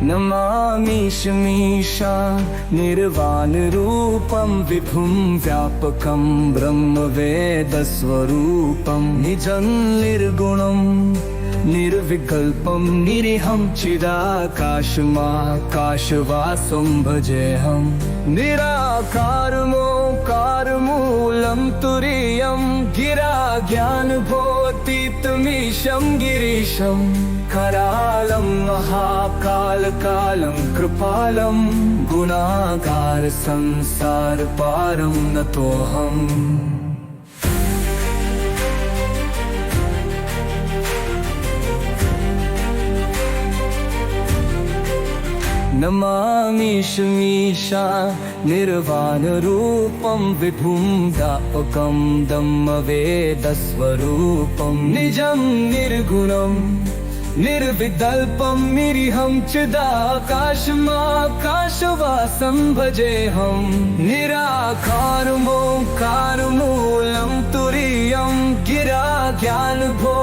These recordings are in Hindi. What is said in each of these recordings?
नमामि शमीशा निर्वाणरूपं विभुं व्यापकं ब्रह्मवेदस्वरूपं निजं निर्गुणं निर्विकल्पं निरीहं चिदाकाशमाकाशवासं भजेऽहं निराकारमोकारमूलं तुरीयं गिरा ज्ञानभोतितमीशं गिरीशं करालं महाकालकालं कृपालं गुणागार संसारपारं नतोऽहम् नमामि शमीशा निर्वाणरूपं विभुं व्यापकं ब्रह्मवेदस्वरूपं निजं निर्गुणं निर्विकल्पं निरीहं चिदाकाशमाकाशवासं भजेऽहं निराकारमोकारमूलं तुरीयं गिरा ज्ञानभोतितमीशं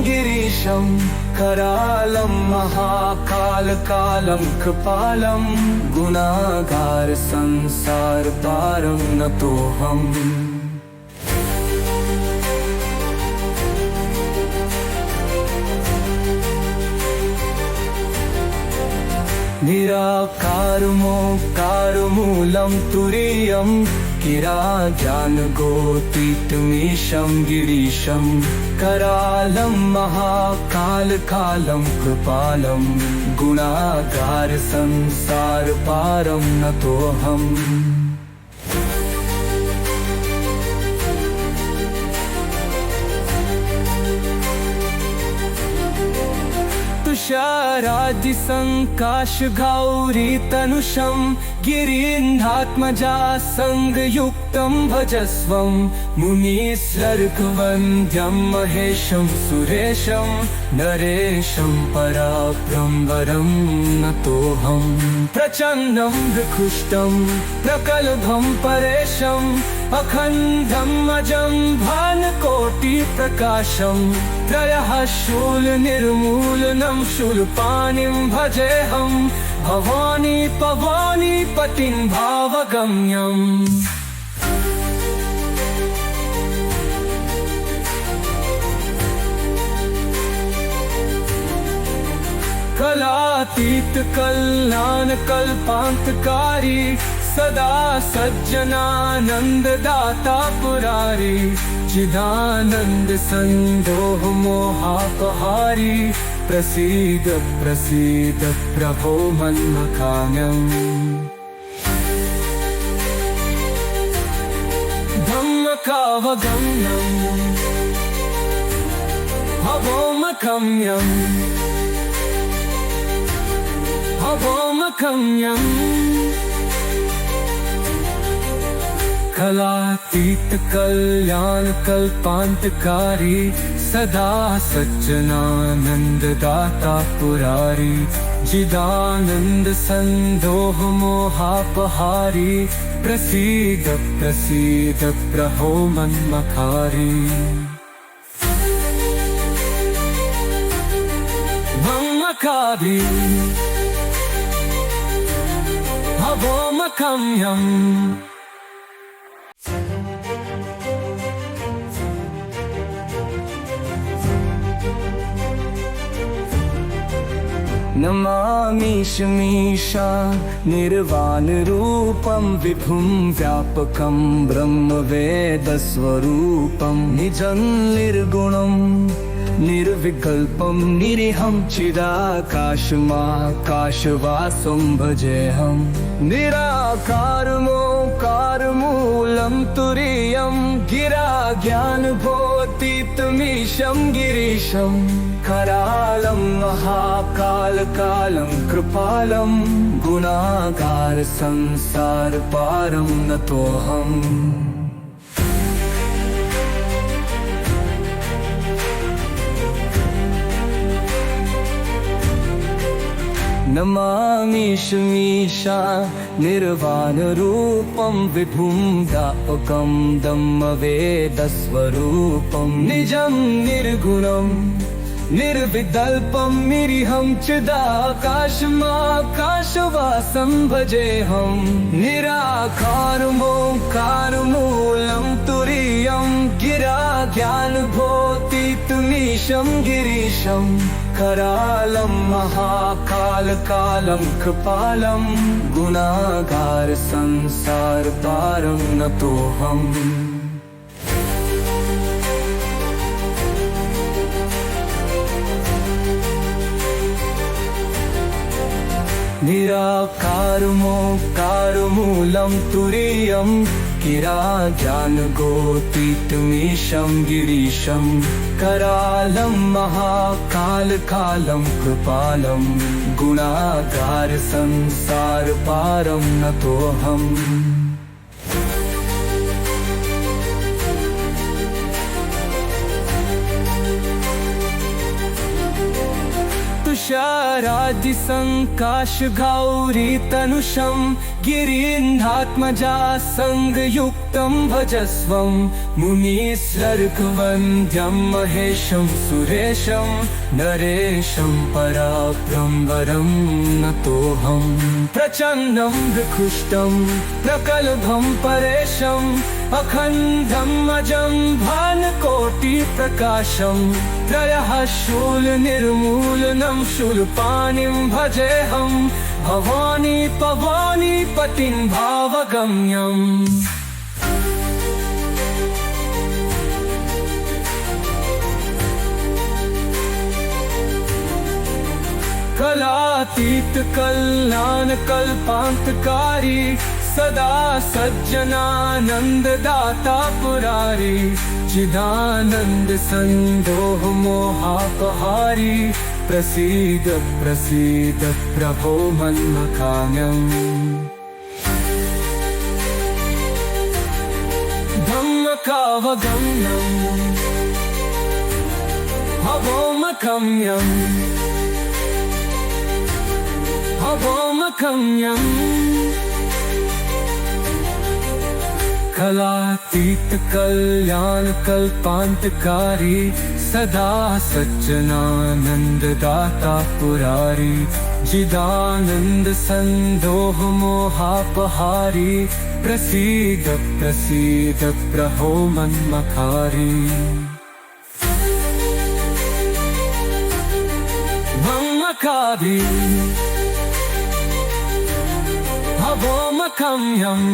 गिरीशं करालं महाकालकालं कृपालं गुणागार संसारपारं नतोऽहम् निराकारमोकारमूलं तुरीयं गिरा ज्ञानगोतीतमीशं गिरीशं करालं महाकालकालं कृपालं गुणागार संसारपारं नतोऽहम् तुषारादिसङ्काशगौरीतनुषं गिरीन्द्रात्मजा संगयुक्तं भजस्वं मुनिसर्गवन्द्यं महेशं सुरेशं नरेशं पराब्रह्मवरं नतोऽहं प्रचण्डं विकुष्टं प्रकल्भं परेशं अखण्डम् अजं भानुकोटिप्रकाशं त्रयः शूलनिर्मूलनं शूलपाणिं भजेऽहं भवानी पवानी पतिं भावगम्यम् कलातीत कल्याण कल्पान्तकारी सदा सज्जनानन्ददाता पुरारी चिदानन्द सन्दोह मोहापहारी प्रसीद प्रसीद प्रभो मन्मकाम्यम् धम्मकावगम्यम् भवोमकम्यम् भवोमकम्यम् कलातीत कल्याण कल्पान्तकारी सदा सज्जनानन्ददाता पुरारी चिदानन्द सन्दोह मोहापहारी प्रसीद प्रसीद प्रभो मन्मकारी भम्मकाभि भवोमकम्यम् नमामि शमीशा निर्वाणरूपं विभुं व्यापकं ब्रह्मवेदस्वरूपं निजं निर्गुणं निर्विकल्पं निरीहं चिदाकाशमाकाशवासं भजेऽहं निराकारमोकारमूलं तुरीयं गिरा ज्ञानभोतितमीशं गिरीशं करालं महाकालकालं कृपालं गुणागार संसारपारं नतोऽहम् नमामि शमीशा निर्वाणरूपं विभुं व्यापकं ब्रह्मवेदस्वरूपं निजं निर्गुणं निर्विकल्पं निरीहं चिदाकाशमाकाशवासं भजेऽहं निराकारमोङ्कारमूलं तुरीयं गिरा ज्ञानभोतितमीशं गिरीशं करालं महाकालकालं कृपालं गुणागार संसारपारं नतोऽहम् निराकारमोङ्कारमूलं तुरीयं गिरा ज्ञानगोतीतमीशं गिरीशं करालं महाकालकालं कृपालं गुणागार संसारपारं नतोऽहम् तुषारादिसङ्काशगौरी तनुषं गिरीन्द्रात्मजा संगयुक्तं भजस्वं मुनीश्वरवन्द्यं महेशं सुरेशं नरेशं पराब्रह्मवरं नतोऽहं प्रचण्डं विकुष्टं प्रकल्भं परेशं अखण्डम् अजं भानुकोटिप्रकाशं त्रयः शूलनिर्मूलनं शूलपाणिं भजेऽहं भवानी पवानी पतिं भावगम्यम् कलातीत कल्याण कल्पान्तकारी सदा सज्जनानन्ददाता पुरारी चिदानन्द सन्दोह मोहापहारी प्रसीद प्रसीद प्रभो मन्मकाम्यम् धम्मकावगम्यम् भवोमकम्यम् भवोमकम्यम् कलातीत कल्याण कल्पान्तकारी सदा सज्जनानन्ददाता पुरारी चिदानन्द सन्दोह मोहापहारी प्रसीद प्रसीद प्रभो मन्मकारी भम्मकाभि भवोमकम्यम्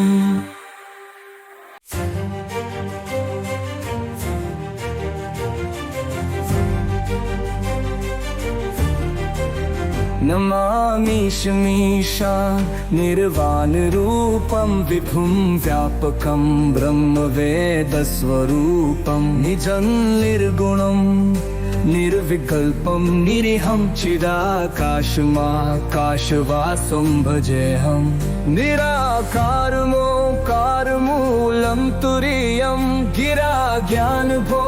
नमामीशमीशा निर्वाणरूपं विभुं व्यापकं ब्रह्मवेदस्वरूपं निजं निर्गुणं निर्विकल्पं निरीहं चिदाकाशमाकाशवासं भजेऽहं निराकारमोङ्कारमूलं तुरीयं गिरा ज्ञानभोतितमीशं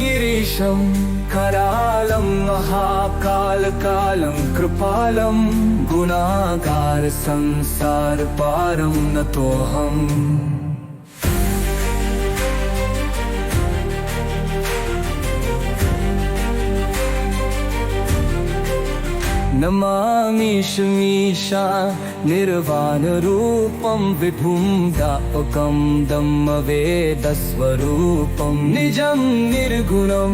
गिरीशं करालं महाकालकालं कृपालं गुणागार संसारपारं नतोऽहम् नमामीशमीशा निर्वाणरूपं विभुं व्यापकं ब्रह्मवेदस्वरूपं निजं निर्गुणं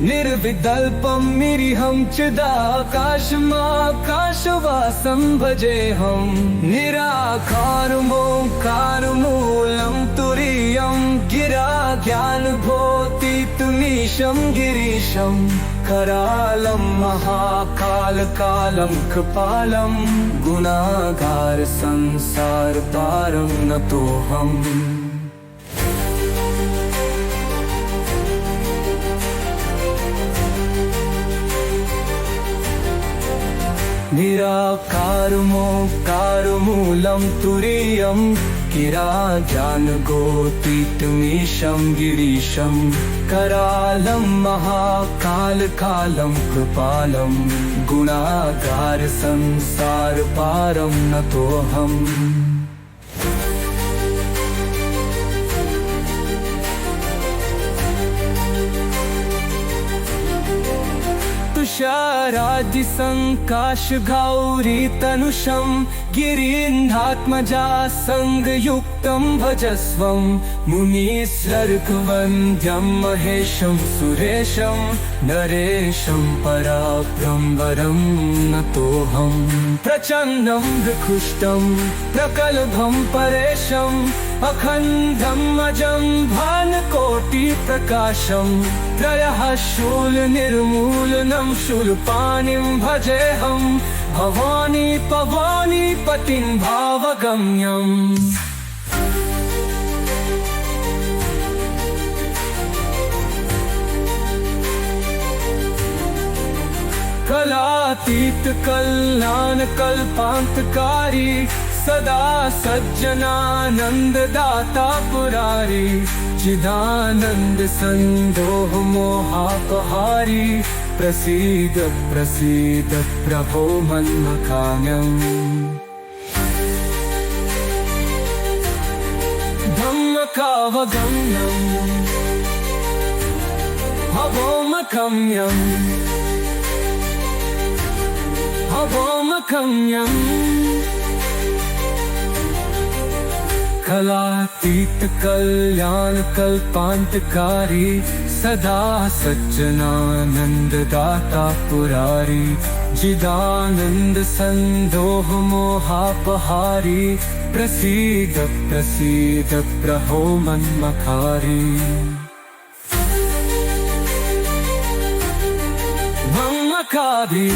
निर्विकल्पं निरीहं चिदाकाशमाकाशवासं भजेऽहं निराकारमोङ्कारमूलं तुरीयं गिरा ज्ञानभोतितमीशं गिरीशं करालं महाकालकालं कृपालं गुणागार संसारपारं नतोऽहम् निराकारमोङ्कारमूलं तुरीयं गिरा ज्ञानगोतीतमीशं गिरीशं करालं महाकालकालं कृपालं गुणागार संसारपारं नतोऽहम् तुषारादिसङ्काश गौरी तनुषं गिरीन्द्रात्मजा संगयुक्तं भजस्वं मुनीश्वरवन्द्यं महेशं सुरेशं नरेशं पराब्रह्मवरं नतोऽहं प्रचण्डं विकृष्टं प्रकल्भं परेशम् अखण्डम् अजं भानुकोटिप्रकाशं त्रयः शूलनिर्मूलनं शूलपाणिं भजेऽहं भवानी पवानी पतिं भावगम्यम् कलातीत कल्याण कल्पान्तकारी सदा सज्जनानंद दाता पुरारी चिदानंद संदोह मोहापहारी प्रसीद प्रसीद प्रभो मन्मकाम्यम् धम्मकावगम्यम् भवोमकम्यम् भवोमकम्यम् कलातीत कल्याण कल्पान्तकारी सदा सज्जनानंद दाता पुरारी जिदानंद संदोह मोहापहारी प्रसीद प्रसीद प्रभो मन्मकारी भम्मकाभि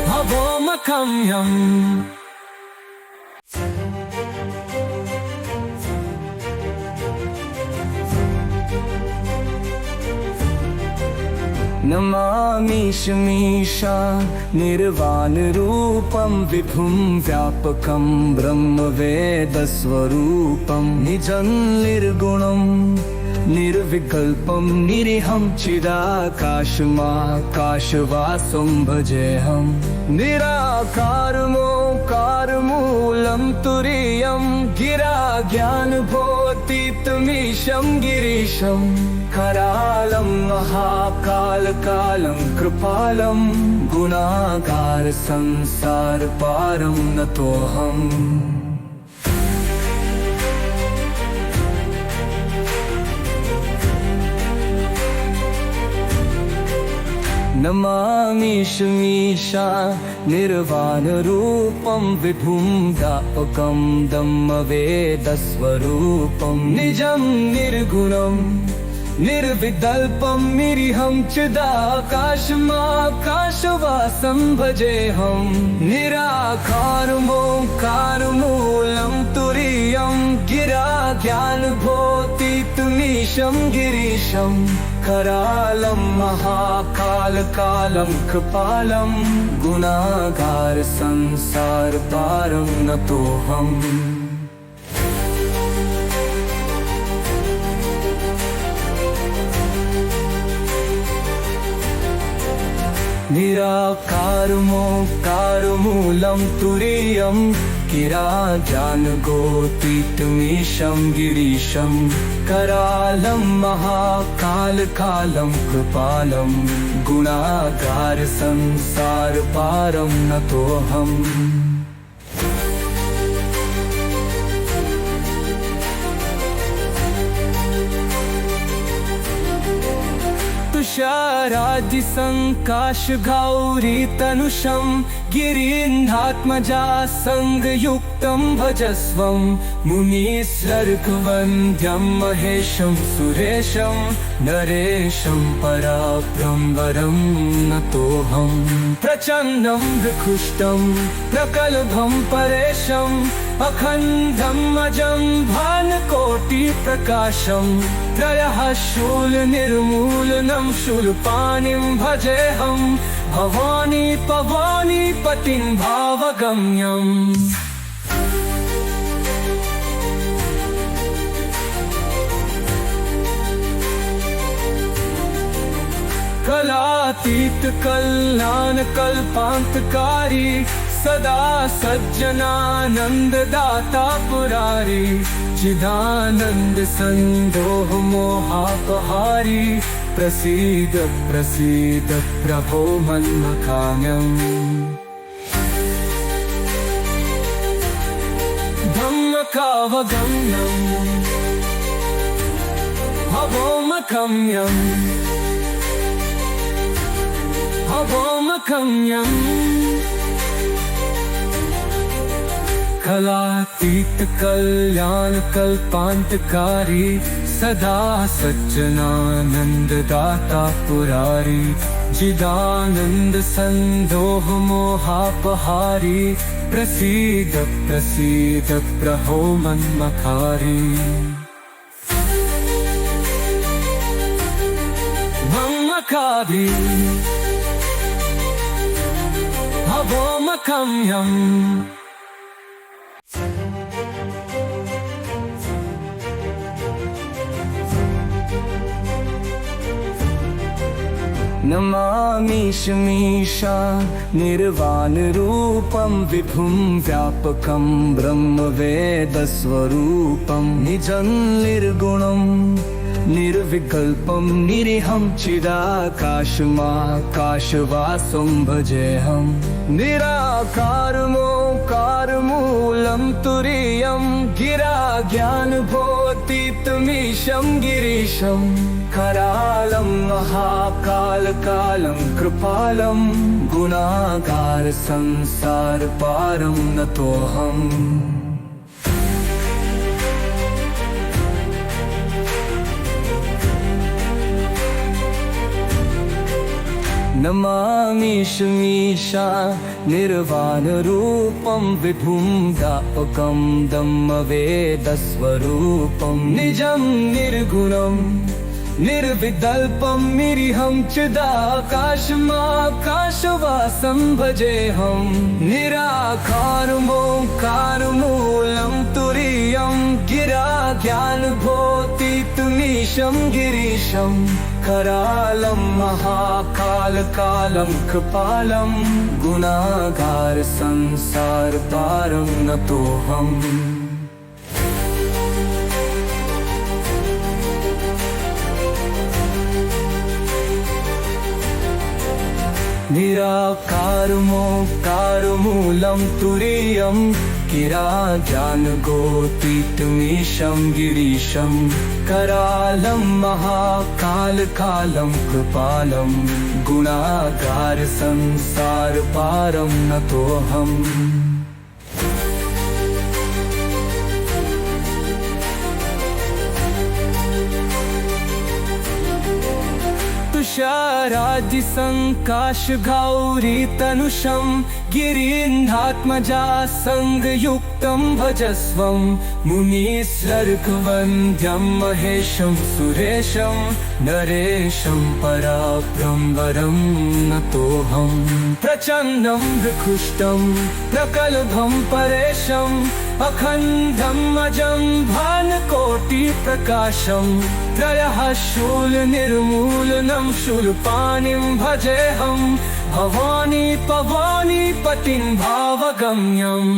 भवोमकम्यम् नमामीशमीशा निर्वाणरूपं विभुं व्यापकं ब्रह्मवेदस्वरूपं निजं निर्गुणं निर्विकल्पं निरीहं चिदाकाशमाकाशवासं भजेऽहं निराकारमोकारमूलं तुरीयं गिरा ज्ञानबोधितमीशं गिरीशं करालं महाकालकालं कृपालं गुणागार संसारपारं नतोऽहम् नमामीशमीशा निर्वाणरूपं विभुं व्यापकं ब्रह्मवेदस्वरूपं निजं निर्गुणं निर्विकल्पं निरीहं चिदाकाशमाकाशवासं भजेऽहं निराकारमोकारमूलं तुरीयं गिरा ज्ञानबोधितमीशं गिरीशं करालं महाकालकालं कृपालं गुणागार संसारपारं नतोऽहम् निराकारमोकारमूलं तुरीयं गिरा ज्ञानबोधितमीशं गिरीशं करालं महाकालकालं कृपालं गुणागार संसारपारं नतोऽहम् तुषारादिसङ्काश गौरी तनुषं गिरीन्द्रात्मजा संगयुक्तं भजस्वं मुनीश्वरवन्द्यं महेशं सुरेशं नरेशं पराब्रह्मवरं नतोऽहं प्रचण्डं विकृष्टं प्रकल्भं परेशम् अखण्डम् अजं भानुकोटिप्रकाशं त्रयः शूलनिर्मूलनं शूलपाणिं भजेऽहं भवानी पवानी पतिं भावगम्यम् कलातीत कल्याण कल्पान्तकारी सदा सज्जनानंद दाता पुरारी चिदानंद संदोह मोहापहारी प्रसीद प्रसीद प्रभो मन्मथान्यम् धम्मकावगम्यम् भवोमकम्यम् भवोमकम्यम् कलातीत कल्याण कल्पांतकारी सदा सज्जनानंद दाता पुरारी जिदानंद संदोह मोहापहारी प्रसीद प्रसीद प्रभो मन्मथारी भम्मकाभि भवोमकम्यम् नमामीशमीशा निर्वाण रूपं विभुं व्यापकं ब्रह्मवेदस्वरूपं निजं निर्गुणं निर्विकल्पं निरीहं चिदाकाशमाकाशवासं भजेऽहं निराकारमोकारमूलं तुरीयं गिरा ज्ञानबोधितमीशं गिरीशं करालं महाकालकालं कृपालं गुणागार संसार पारं नतोऽहम् नमामीशमीशा निर्वाण रूपं विभुं व्यापकं ब्रह्मवेदस्वरूपं निजं निर्गुणं निर्विकल्पं निरीहं चिदाकाशमाकाशवासं भजेऽहं निराकारमोकारमूलं तुरीयं गिरा ज्ञानबोधितमीशं गिरीशं करालं महाकालकालं कृपालं गुणागार संसार पारं नतोऽहम् निराकारमोकारमूलं तुरीयं गिरा ज्ञानबोधितमीशं गिरीशं करालं महाकालकालं कृपालं गुणागार संसार पारं नतोऽहम् तुषारादि संकाश गौरी तनुषं गिरीन्द्रात्मजा संगयुक्तं भजस्वं मुनीसर्गवन्द्यं महेशं सुरेशं नरेशं पराब्रह्मवरं नतोऽहं प्रचण्डं विकुष्टं प्रकल्भं परेशं अखण्डम् अजं भानुकोटिप्रकाशं त्रयः शूलनिर्मूलनं शूलपाणिं भजेऽहं भवानी पवानी पतिं भावगम्यम्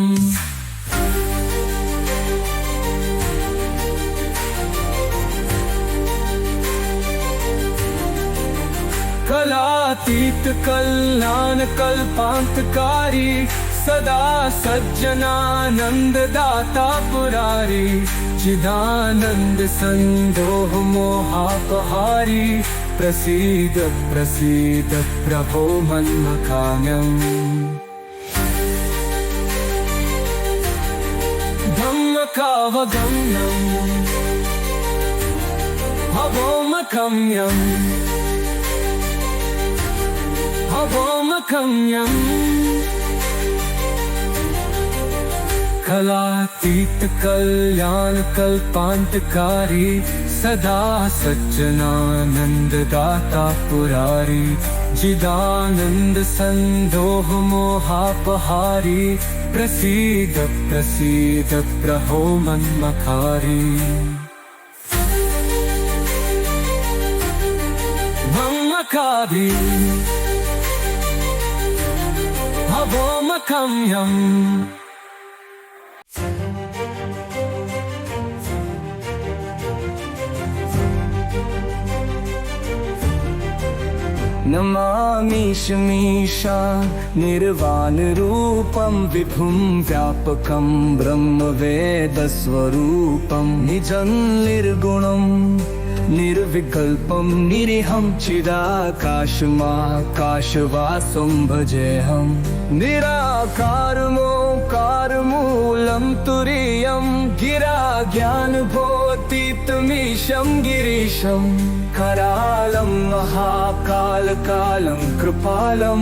कलातीत कल्याण कल्पांतकारी सदा सज्जनानंद दाता पुरारी चिदानंद संदोह मोहापहारी प्रसीद प्रसीद प्रभो मन्मथान्यम् धम्मकावगम्यम् भवोमकम्यम् भवोमकम्यम् कलातीत कल्याण कल्पांतकारी सदा सज्जनानंद दाता पुरारी जिदानंद संदोह मोहापहारी प्रसीद प्रसीद प्रभो मन्मथारी भम्मकाभि भवोमकम्यम् नमामि शमीशा निर्वाणरूपं विभुं व्यापकं ब्रह्मवेदस्वरूपं निजं निर्गुणं निर्विकल्पं निरीहं चिदाकाशमाकाशवासं भजेऽहं निराकारमोकारमूलं तुरीयं गिरा ज्ञानभोतितमीशं गिरीशं करालं महाकालकालं कृपालं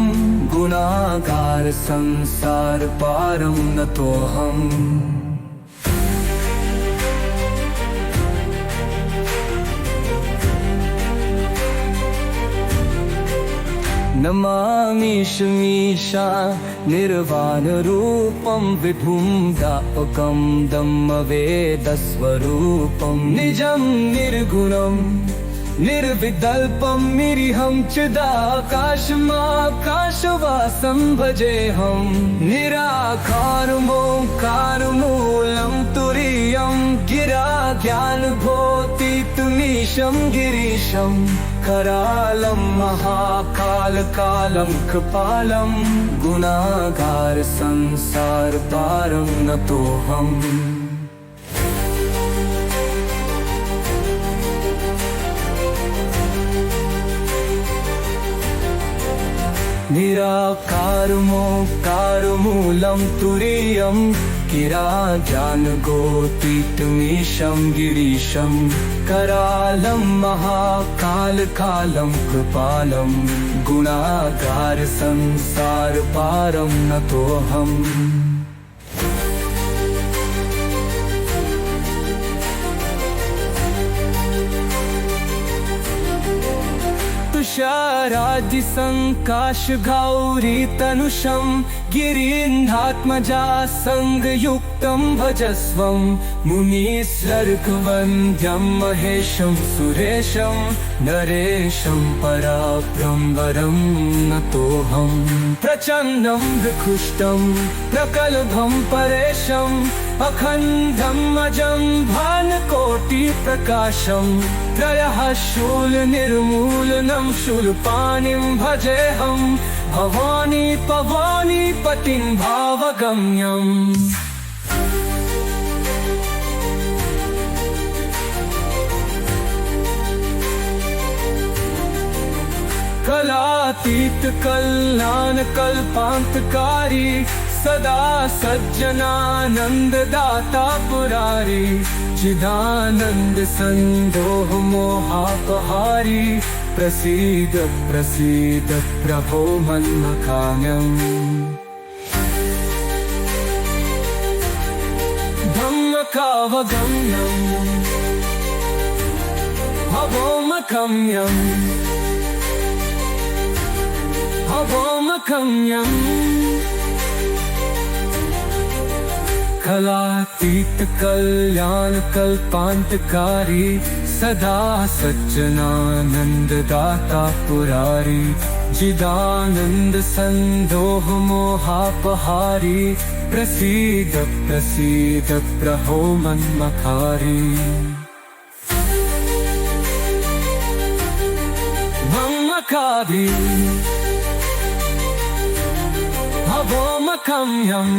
गुणागार संसारपारं नतोऽहम् नमामि शमीशा निर्वाणरूपं विभुं व्यापकं ब्रह्मवेदस्वरूपं निजं निर्गुणं निर्विकल्पं निरीहं चिदाकाशमाकाशवासं भजेऽहं निराकारमोकारमूलं तुरीयं गिरा ज्ञानभोतितमीशं गिरीशं करालं महाकालकालं कृपालं गुणागार संसारपारं नतोऽहम् निराकारमोकारमूलं तुरीयं गिरा ज्ञानगोतीतमीशं गिरीशं करालं महाकालकालं कृपालं गुणागार संसारपारं नतोऽहम् तुषारादिसङ्काशगौरी तनुषं गिरीन्द्रात्मजा संगयुक्तं भजस्वं मुनीश्वरवन्द्यं महेशं सुरेशं नरेशं पराब्रह्मवरं नतोऽहं प्रचण्डं विकुष्टं प्रकल्भं परेशं अखण्डम् अजं भानुकोटिप्रकाशं त्रयः शूलनिर्मूलनं शूलपाणिं भजेऽहं भवानी पवानी पतिं भावगम्यम् कलातीत कल्याणकल्पान्तकारी सदा सज्जनानन्ददाता पुरारी चिदानन्द सन्दोह मोहापहारी प्रसीद प्रसीद प्रभो मन्मकाम्यम् धम्मकावगम्यम् भवोमकम्यम् भवोमकम्यम् कलातीत कल्याणकल्पान्तकारी सदा सज्जनानन्ददाता पुरारी चिदानन्द सन्दोह मोहापहारी प्रसीद प्रसीद प्रभो मन्मकारी भम्मकाभि भवोमकम्यम्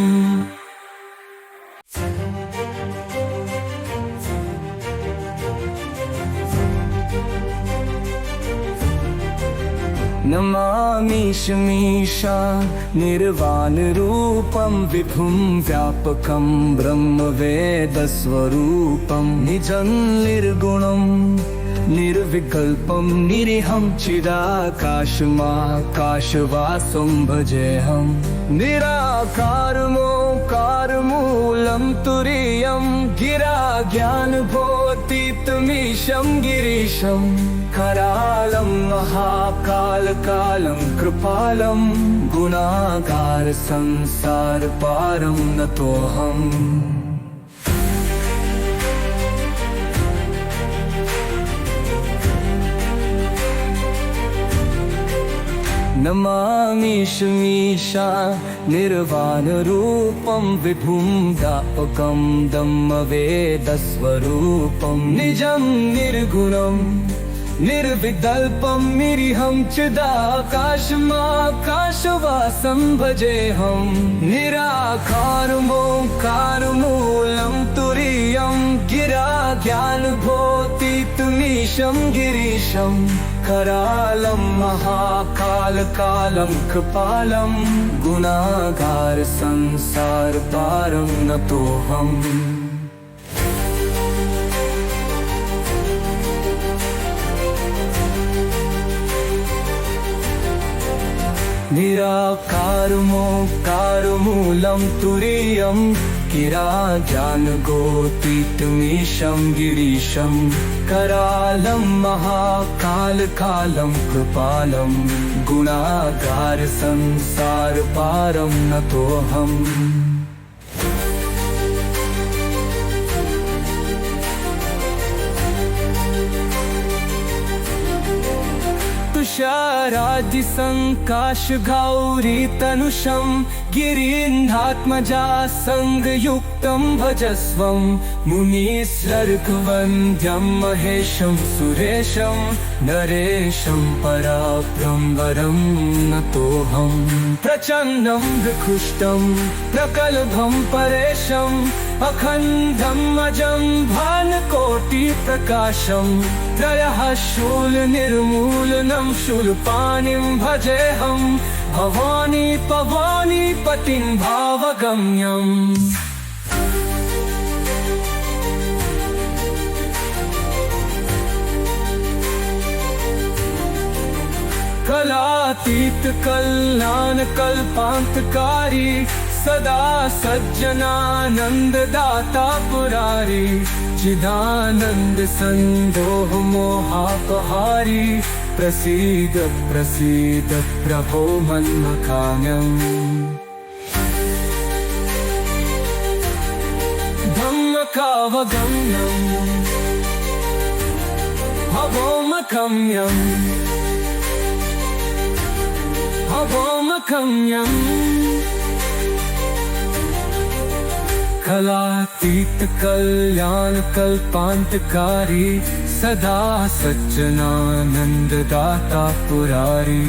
नमामि शमीशा निर्वाणरूपं विभुं व्यापकं ब्रह्मवेदस्वरूपं निजं निर्गुणं निर्विकल्पं निरीहं चिदाकाशमाकाशवासं भजेऽहं निराकारमोकारमूलं तुरीयं गिरा ज्ञानभोतितमीशं गिरीशं करालं महाकालकालं कृपालं गुणागार संसारपारं नतोऽहम् नमामि शमीशा निर्वाणरूपं विभुं व्यापकं ब्रह्मवेदस्वरूपं निजं निर्गुणं निर्विकल्पं निरीहं चिदाकाशमाकाशवासं भजेऽहं निराकारमोङ्कारमूलं तुरीयं गिरा ज्ञानभोतितमीशं गिरीशं करालं महाकालकालं कृपालं गुणागार संसारपारं नतोऽहम् निराकारमोङ्कारमूलं तुरीयं गिरा ज्ञानगोतीतमीशं गिरीशं करालं महाकालकालं कृपालं गुणागार संसारपारं नतोऽहम् तुषारादिसङ्काशगौरी तनुषं गिरीन्द्रात्मजा संगयुक्तं भजस्वं मुनीश्वरवन्द्यं महेशं सुरेशं नरेशं पराब्रह्मवरं नतोऽहं प्रचण्डं विकृष्टं प्रकल्भं परेशम् अखण्डम् अजं भानुकोटिप्रकाशं त्रयः शूलनिर्मूलनं शूलपाणिं भजेऽहं भवानी पवानी पतिं भावगम्यम् कलातीत कल्याण कल्पान्तकारी सदा सज्जनानन्ददाता पुरारी चिदानन्द सन्दोह मोहापहारी प्रसीद प्रसीद प्रभो मन्मकाम्यम् धम्मकावगम्यम् भवोमकम्यम् भवोमकम्यम् कलातीत कल्याण कल्पान्तकारी सदा सज्जनानन्ददाता पुरारी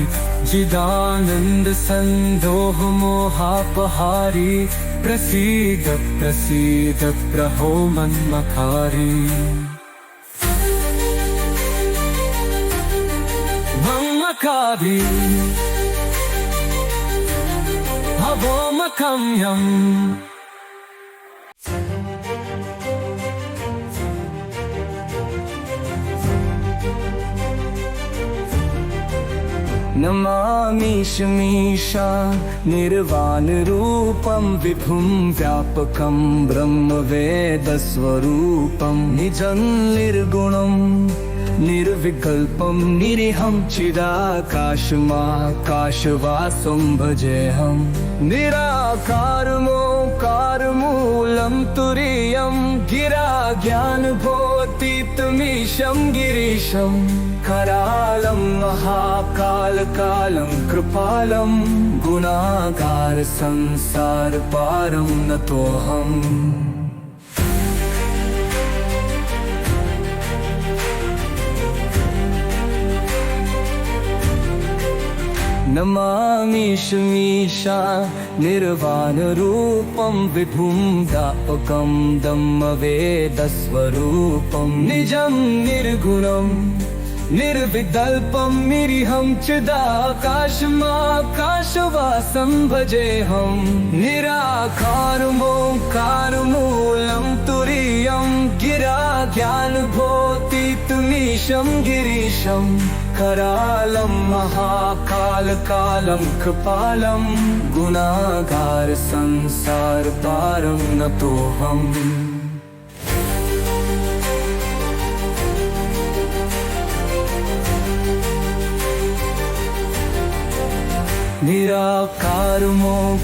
चिदानन्द सन्दोह मोहापहारी प्रसीद प्रसीद प्रभो मन्मकारी भम्मकाभि भवोमकम्यम् नमामि शमीशा निर्वाणरूपं विभुं व्यापकं ब्रह्मवेदस्वरूपं निजं निर्गुणं निर्विकल्पं निरीहं चिदाकाशमाकाशवासं भजेऽहं निराकारमोङ्कारमूलं तुरीयं गिरा ज्ञानभोतितमीशं गिरीशं करालं महाकालकालं कृपालं गुणागार संसारपारं नतोऽहम् नमामि शमीशा निर्वाणरूपं विभुं व्यापकं ब्रह्मवेदस्वरूपं निजं निर्गुणं निर्विकल्पं निरीहं चिदाकाशमाकाशवासं भजेऽहं निराकारमोङ्कारमूलं तुरीयं गिरा ज्ञानभोतितमीशं गिरीशं करालं महाकालकालं कृपालं गुणागार संसारपारं नतोऽहम्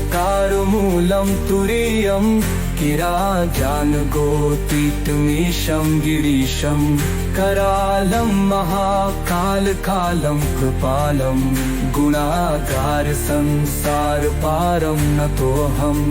निराकारमोङ्कारमूलं तुरीयं गिरा ज्ञानगोतीतमीशं गिरीशं करालं महाकालकालं कृपालं गुणागार संसारपारं नतोऽहम्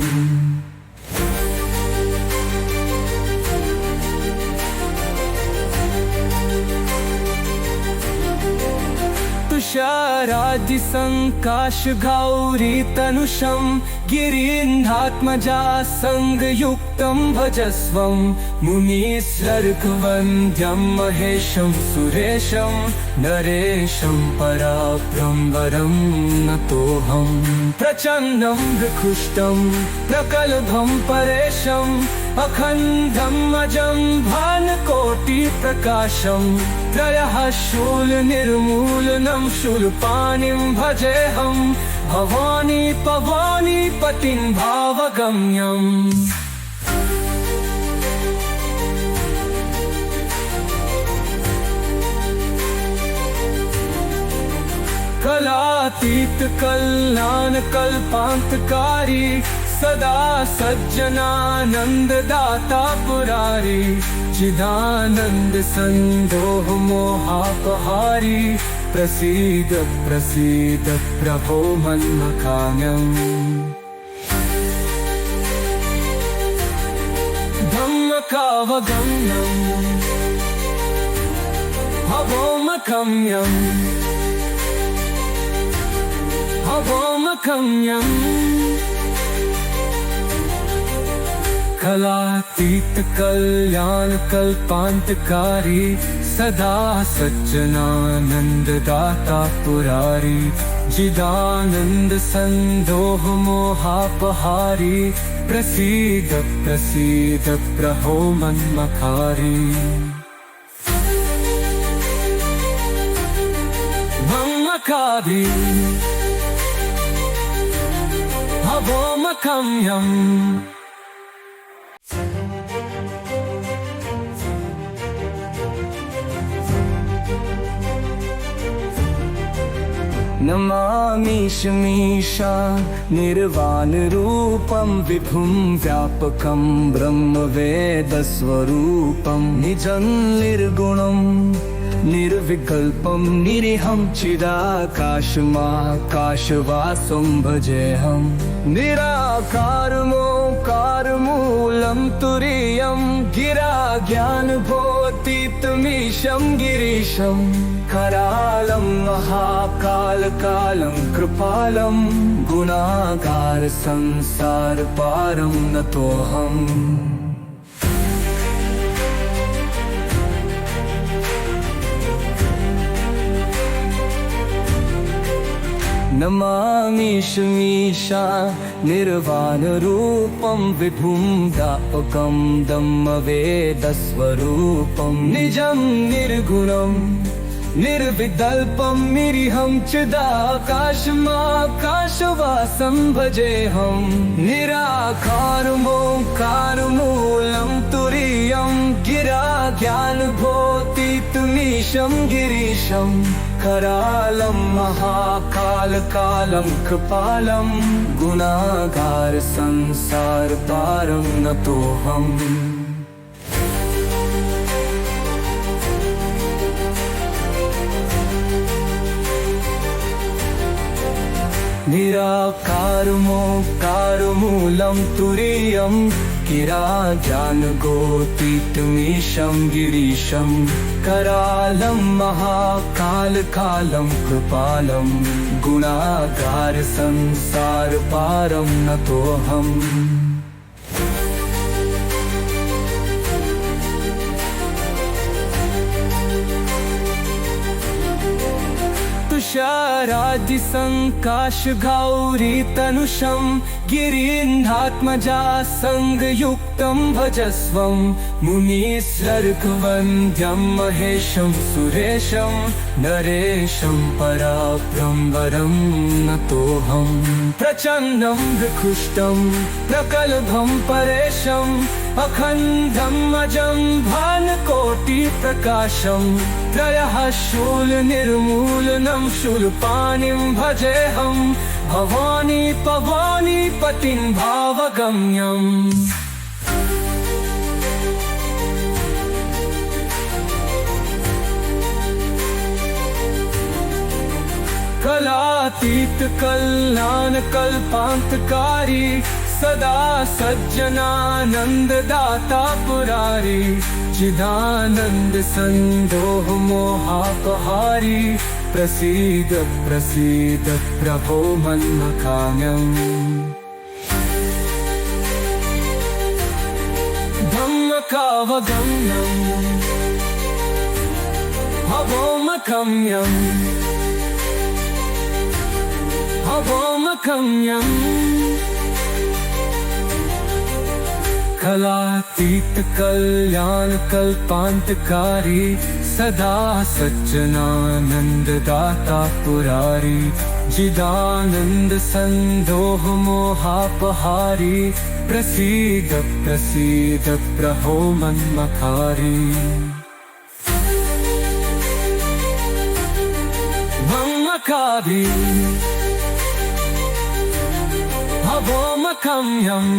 तुषारादि संकाश गौरी तनुषं गिरीन्द्रात्मजा संगयुक्तं भजस्वं मुनीश्वरवन्द्यं महेशं सुरेशं नरेशं पराब्रह्मवरं नतोऽहं प्रचण्डं विकृष्टं प्रकल्भं परेशम् अखण्डम् अजं भानुकोटिप्रकाशं त्रयः शूलनिर्मूलनं शूलपाणिं भजेऽहं भवानी पवानी पतिं भावगम्यम् कलातीत कल्याण कल्पान्तकारी सदा सज्जनानंद दाता पुरारी चिदानंद संदोह मोहापहारी प्रसीद प्रसीद प्रभो मन्मकाम्यम् धम्मकावगम्यम् भवोमकम्यम् भवोमकम्यम् कलातीत कल्याण कल्पान्तकारी सदा सज्जनानंद दाता पुरारी जिदानंद संदोह मोहापहारी प्रसीद प्रसीद प्रभो मन्मकारी भम्मकाभि भवोमकम्यम् नमामीशमीशा निर्वाणरूपं विभुं व्यापकं ब्रह्मवेदस्वरूपं निजं निर्गुणं निर्विकल्पं निरीहं चिदाकाशमाकाशवासं भजेऽहं निराकारमोकारमूलं तुरीयं गिरा ज्ञानबोधितमीशं गिरीशं करालं महाकालकालं कृपालं गुणागार संसारपारं नतोऽहम् नमामीशमीशा निर्वाणरूपं विभुं व्यापकं ब्रह्मवेदस्वरूपं निजं निर्गुणं निर्विकल्पं निरीहं चिदाकाशमाकाशवासं भजेऽहं निराकारमोकारमूलं तुरीयं गिरा ज्ञानबोधितमीशं गिरीशं करालं महाकालकालं कृपालं गुणागार संसारपारं नतोऽहम् निराकारमोकारमूलं तुरीयं गिरा ज्ञानबोधितमीशं गिरीशं करालं महाकालकालं कृपालं गुणागार संसारपारं नतोऽहम् तुषारादि संकाश गौरी तनुषं गिरीन्द्रात्मजा संगयुक्तं भजस्वं मुनीश्वरवन्द्यं महेशं सुरेशं नरेशं पराब्रह्मवरं नतोऽहं प्रचण्डं विकृष्टं प्रकल्भं परेशम् अखण्डम् अजं भानुकोटिप्रकाशं त्रयः शूलनिर्मूलनं शूलपाणिं भजेऽहं भवानी पवानी पतिं भावगम्यम् कलातीत कल्याण कल्पान्तकारी सदा सज्जनानंद दाता पुरारी चिदानंद संदोह मोहापहारी प्रसीद प्रसीद प्रभो मन्मथान्यम् धम्मकावगम्यम् भवोमकम्यम् भवोमकम्यम् कलातीत कल्याण कल्पांतकारी सदा सज्जनानंद दाता पुरारी जिदानंद संदोह मोहापहारी प्रसीद प्रसीद प्रभो मन्मथारी भम्मकाभि भवोमकम्यम्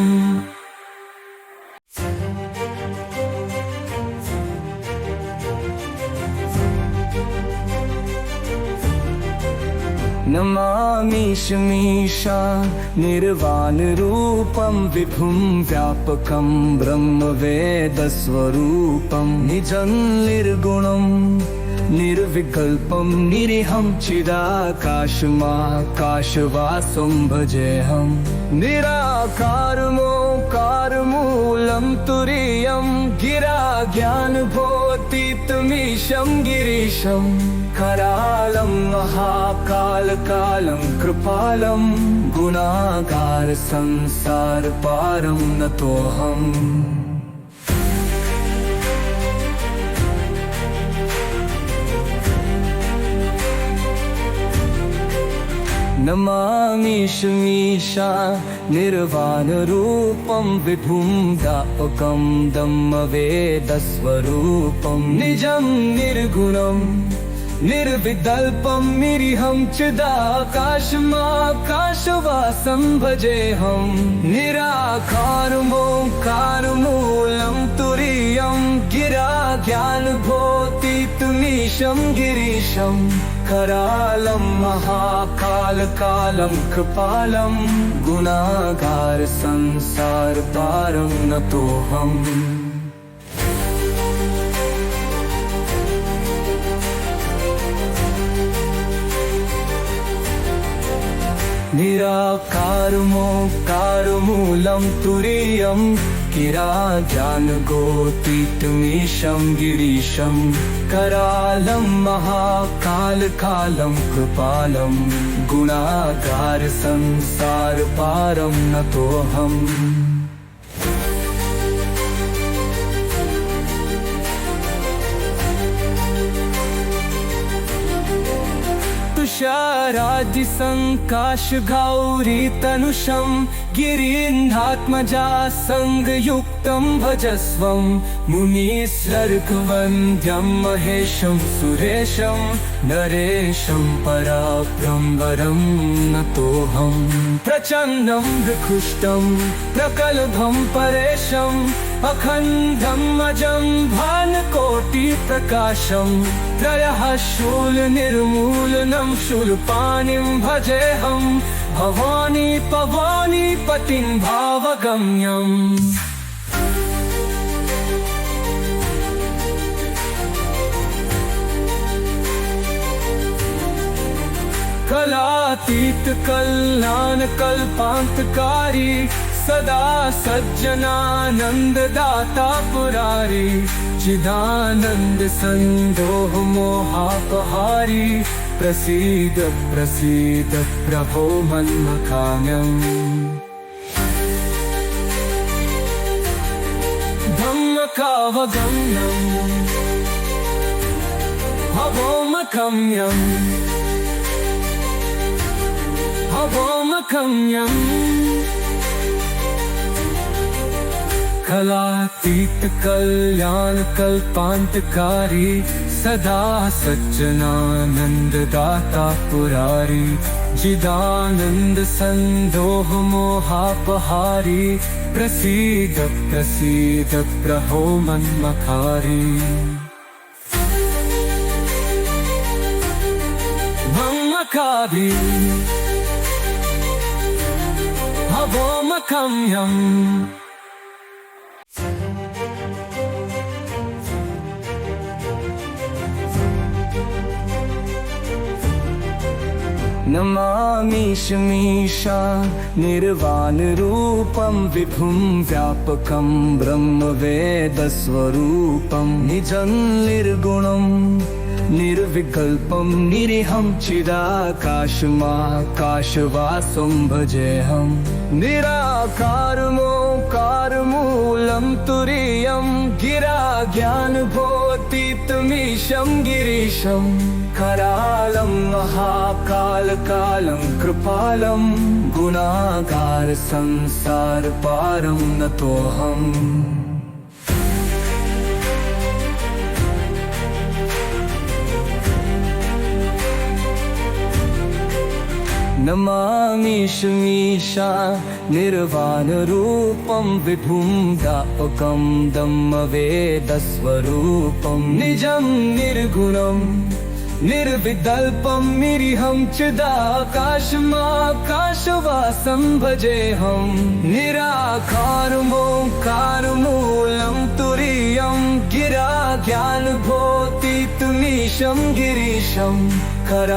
नमामीशमीशा निर्वाण रूपं विभुं व्यापकं ब्रह्मवेदस्वरूपं निजं निर्गुणं निर्विकल्पं निरीहं चिदाकाशमाकाशवासं भजेऽहं निराकारमोकारमूलं तुरीयं गिरा ज्ञानभोतितमीशं गिरीशं करालं महाकालकालं कृपालं गुणागार संसार पारं नतोऽहम् नमामीशमीशा निर्वाणरूपं विभुं व्यापकं ब्रह्मवेदस्वरूपं निजं निर्गुणं निर्विकल्पं निरीहं चिदाकाशमाकाशवासं भजेऽहं निराकारमोकारमूलं तुरीयं गिरा ज्ञानभोतितमीशं गिरीशं करालं महाकालकालं कृपालं गुणागार संसार पारं नतोऽहम् निराकारमोकारमूलं तुरीयं गिरा ज्ञानगोतीतमीशं गिरीशं करालं महाकालकालं कृपालं गुणागार संसार पारं नतोऽहम् तुषारादि संकाश गौरी तनुषं गिरीन्द्रात्मजा संगयुक्तं भजस्वं मुनिसर्गवन्द्यं महेशं सुरेशं नरेशं पराब्रह्मवरं नतोऽहम् प्रचण्डं प्रकृष्टं प्रकल्भं परेशम् अखण्डं अजं भानुकोटिप्रकाशं त्रयः शूलनिर्मूलनं शूलपाणिं भजेऽहं भवानी पवानी पतिं भावगम्यम् कलातीत कल्याण कल्पांतकारी सदा सज्जनानंद दाता पुरारी चिदानंद संदोह मोहापहारी प्रसीद प्रसीद प्रभो मन्मथान्यम् धम्मकावगम्यम् भवोमकम्यम् भवोमकम्यम् कलातीत कल्याण कल्पांतकारी सदा सज्जनानंद दाता पुरारी जिदानंद संदोह मोहापहारी प्रसीद प्रसीद प्रभो मन्मथारी भम्मकाभि भवोमकम्यम् नमामि शमीशा निर्वाणरूपं विभुं व्यापकं ब्रह्मवेदस्वरूपं निजं निर्गुणं निर्विकल्पं निरीहं चिदाकाशमाकाशवासं भजेऽहं निराकारमोकारमूलं तुरीयं गिरा ज्ञानभोतितमीशं गिरीशं करालं महाकालकालं कृपालं गुणागार संसारपारं नतोऽहम् नमामि शमीशा निर्वाणरूपं विभुं व्यापकं ब्रह्मवेदस्वरूपं निजं निर्गुणं निर्विकल्पं निरीहं चिदाकाशमाकाशवासं भजेऽहं निराकारमोकारमूलं तुरीयं गिरा ज्ञानभोतितमीशं गिरीशं करा